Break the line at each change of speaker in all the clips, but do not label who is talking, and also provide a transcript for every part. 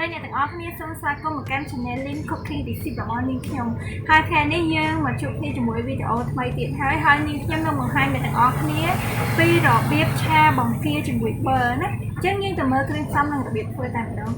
đây làទាំងអស់គ្នាសូមស្វាគមន៍មកកាន់ channel Lin Cooking Recipe របស់នាងខ្ញុំហើយថ្ងៃនេះយើងមកជួបគ្នាជាមួយវីដេអូថ្មីទៀតហើយនាងខ្ញុំនឹងបង្ហាញអ្នកទាំងអស់គ្នាពីរបៀបឆាបង្គាជាមួយប័រណាអញ្ចឹងយើងទៅមើលគ្រឿងផ្សំនិងរបៀបធ្វើតែម្ដង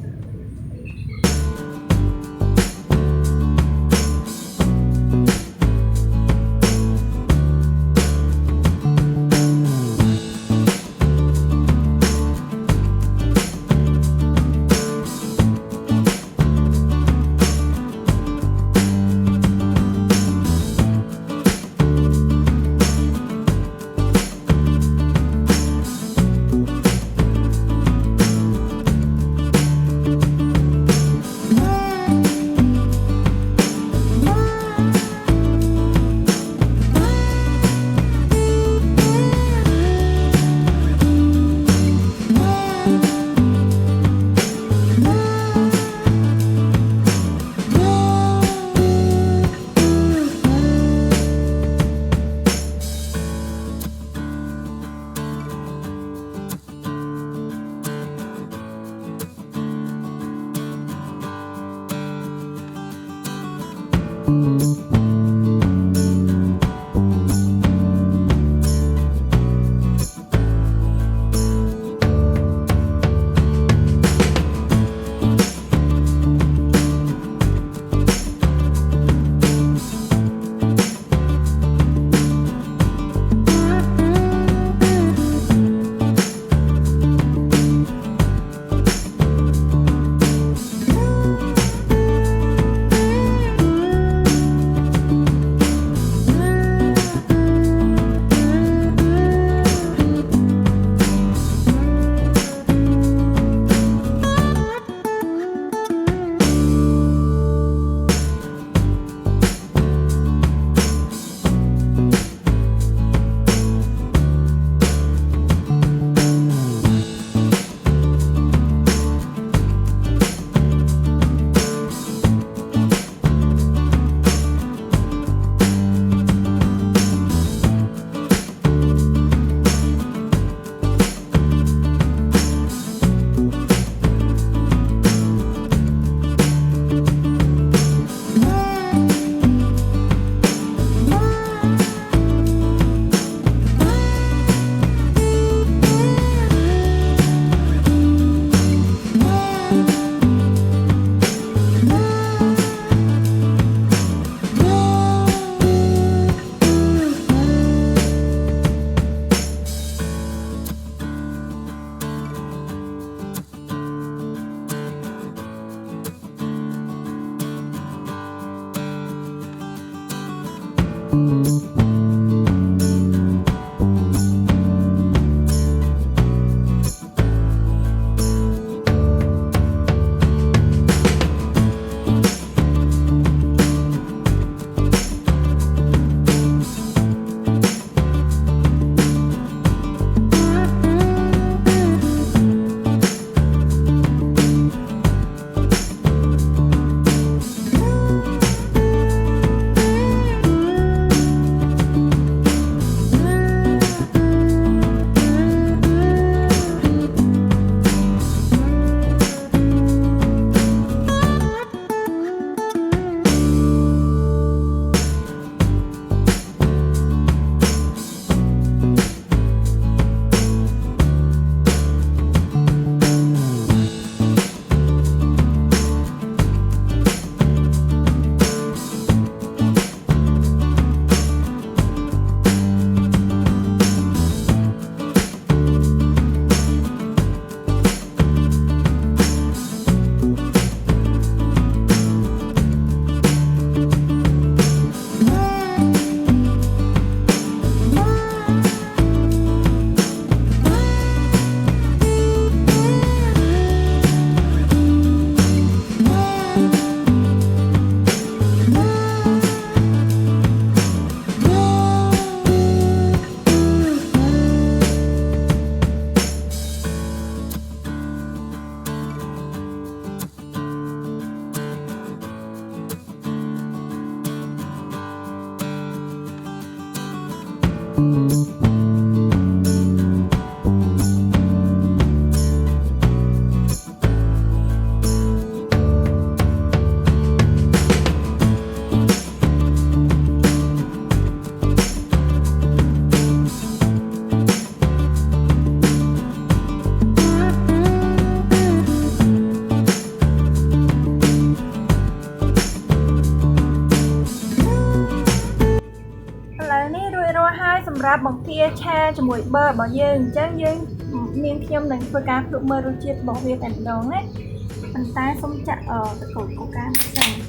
bằng kia cha cho mùi bơ bỏ dương chắc dương niên thêm đừng phơi cá phụ mơ rồi chiết bỏ việc ảnh đón ấy mình ta không chặt ở cái cột của cá sành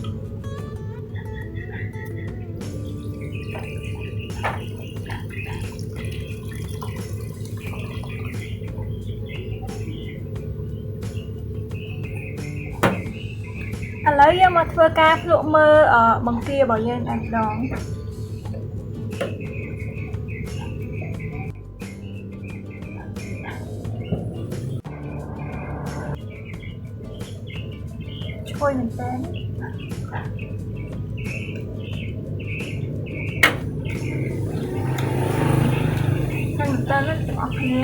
lấy mà phơi cá phụ mơ ở bằng kia bỏ dương ảnh đón thôi mình tên thôi mình tên nó ngọt nhé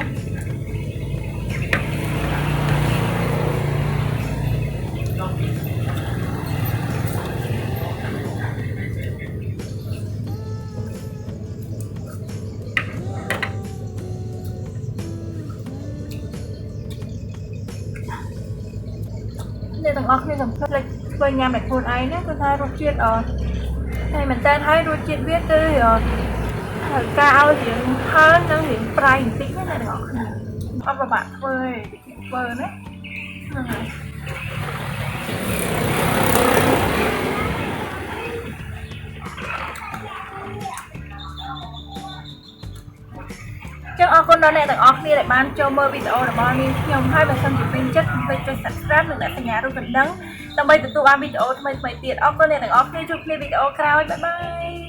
ទាំងអស់គ្នាសំខាន់ធ្វើញ៉ាំតែខ្លួនឯងណាគឺថារសជាតិហើយមែនតើហើយរសជាតិវាគឺការឲ្យរៀងហឹរនិងរៀងប្រៃបន្តិចណាទាំងអស់គ្នាអត់ពិបាកធ្វើទេធ្វើណាហ្នឹងហើយចឹងអរគុណដល់អ្នកទាំងអស់គ្នាដែលបានចូលមើលវីដេអូរបស់នាងខ្ញុំហើយបើសិនជាពេញចិត្តកុំភ្លេចចុច Subscribe និងដាក់សញ្ញារូបកណ្ដឹងដើម្បីទទួលបានវីដេអូថ្មីៗទៀតអរគុណអ្នកទាំងអស់គ្នាជួបគ្នាវីដេអូក្រោយបាយបាយ